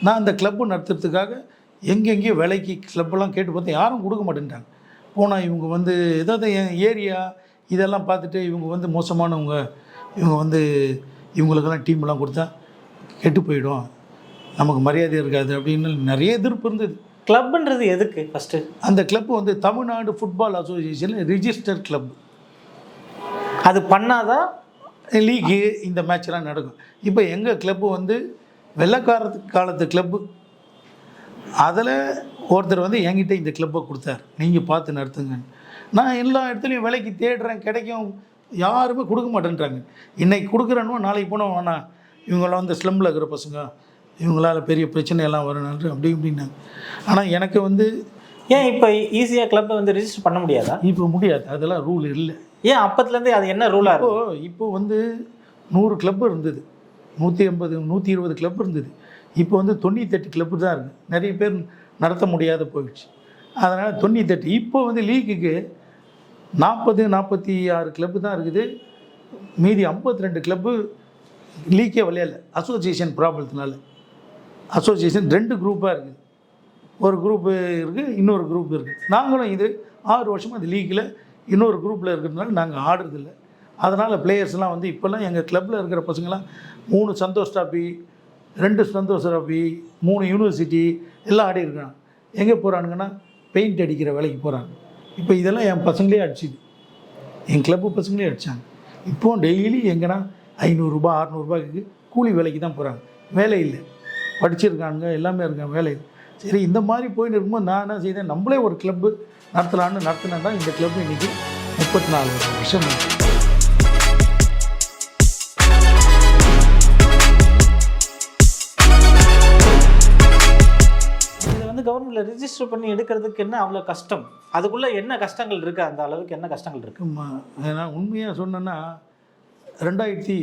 நான் அந்த கிளப்பு நடத்துறதுக்காக எங்கெங்கேயோ விலைக்கு கிளப்பெல்லாம் கேட்டு பார்த்தேன், யாரும் கொடுக்க மாட்டேன்ட்டாங்க. போனால் இவங்க வந்து ஏதாவது என் ஏரியா இதெல்லாம் பார்த்துட்டு இவங்க வந்து மோசமானவங்க, இவங்க வந்து இவங்களுக்கெல்லாம் டீம்லாம் கொடுத்தா கெட்டு போயிடும், நமக்கு மரியாதை இருக்காது அப்படின்னு நிறைய எதிர்ப்பு இருந்தது. கிளப்புன்றது எதுக்கு ஃபஸ்ட்டு? அந்த கிளப்பு வந்து Tamil Nadu football association register club. அது பண்ணாதான் லீக்கு இந்த மேட்ச்லாம் நடக்கும். இப்போ எங்கள் கிளப்பு வந்து வெள்ளைக்காரத்து காலத்து கிளப்பு. அதில் ஒருத்தர் வந்து என்கிட்ட இந்த கிளப்பை கொடுத்தார், நீங்கள் பார்த்து நடத்துங்க. நான் எல்லா இடத்துலையும் விலைக்கு தேடுறேன், கிடைக்கும், யாருமே கொடுக்க மாட்டேன்றாங்க. இன்றைக்கி கொடுக்குறேன்னு நாளைக்கு போனால் வேணாம், இவங்களாம் வந்து ஸ்லம்மில் இருக்கிற பசங்க, இவங்களால பெரிய பிரச்சனையெல்லாம் வரணுன்ற அப்படி இப்படின்னாங்க. ஆனால் எனக்கு வந்து ஏன் இப்போ ஈஸியாக கிளப்பை வந்து ரிஜிஸ்டர் பண்ண முடியாதா? இப்போ முடியாது, அதெல்லாம் ரூல் இல்லை. ஏன் அப்பத்துலேருந்து அது என்ன ரூலாக இருக்கும்? இப்போ வந்து 100 கிளப்பு இருந்தது, 180 120 கிளப் இருந்தது. இப்போ வந்து 98 கிளப்பு தான் இருக்குது. நிறைய பேர் நடத்த முடியாத போயிடுச்சு, அதனால் 98. இப்போ வந்து லீக்குக்கு 46 கிளப்பு தான் இருக்குது. மீதி 52 கிளப்பு லீக்கே விளையாடல, அசோசியேஷன் ப்ராப்ளத்தினால. அசோசியேஷன் 2 குரூப்பாக இருக்குது, ஒரு குரூப்பு இருக்குது, இன்னொரு குரூப் இருக்குது. நாங்களும் இது 6 வருஷமாக அந்த லீக்கில் இன்னொரு குரூப்பில் இருக்கிறதுனால நாங்கள் ஆடுறதில்ல. அதனால் பிளேயர்ஸ்லாம் வந்து இப்போல்லாம் எங்கள் கிளப்பில் இருக்கிற பசங்களாம் 3 Santosh trophy, 2 Santosh trophy, 3 university எல்லாம் ஆடி இருக்காங்க. எங்கே போகிறானுங்கன்னா பெயிண்ட் அடிக்கிற வேலைக்கு போகிறாங்க. இப்போ இதெல்லாம் என் பசங்களே அடிச்சுது, என் கிளப்பு பசங்களே அடித்தாங்க. இப்போது டெய்லி எங்கன்னா 500 ரூபா 600 ரூபாய்க்கு கூலி வேலைக்கு தான் போகிறாங்க, வேலை இல்லை. படிச்சிருக்காங்க, எல்லாமே இருக்காங்க, வேலை இல்லை. சரி, இந்த மாதிரி போயிட்டு இருக்கும்போது நான் என்ன செய்தேன், நம்மளே ஒரு கிளப்பு நடத்தலான்னு நடத்தினா இந்த கிளப்பு இன்றைக்கி 34 வருஷம். கவர்மெண்ட்ல ரிஜிஸ்டர் பண்ணி எடுக்கிறதுக்கு என்ன அவ்வளோ கஷ்டம்? அதுக்குள்ளே என்ன கஷ்டங்கள் இருக்குது? அந்த அளவுக்கு என்ன கஷ்டங்கள் இருக்குது? நான் உண்மையாக சொன்னேன்னா 2006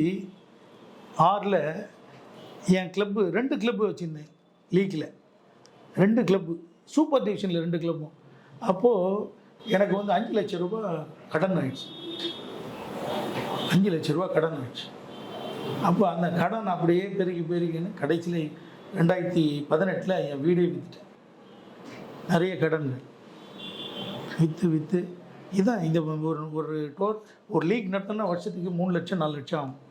என் கிளப்பு 2 கிளப்பு வச்சுருந்தேன் லீக்கில், 2 கிளப்பு, சூப்பர் டிவிஷனில் 2 கிளப்பும். அப்போது எனக்கு வந்து 5 லட்ச ரூபா கடன் ஆயிடுச்சு, 5 லட்ச ரூபா கடன் ஆயிடுச்சு. அப்போ அந்த கடன் அப்படியே பெருகின்னு கடைசியில் 2018 என் வீடே விற்றுட்டேன். நிறைய கடன்கள் விற்று இதான் இந்த ஒரு லீக் நடத்தினா வருஷத்துக்கு 3 லட்சம் 4 லட்சம் ஆகும்.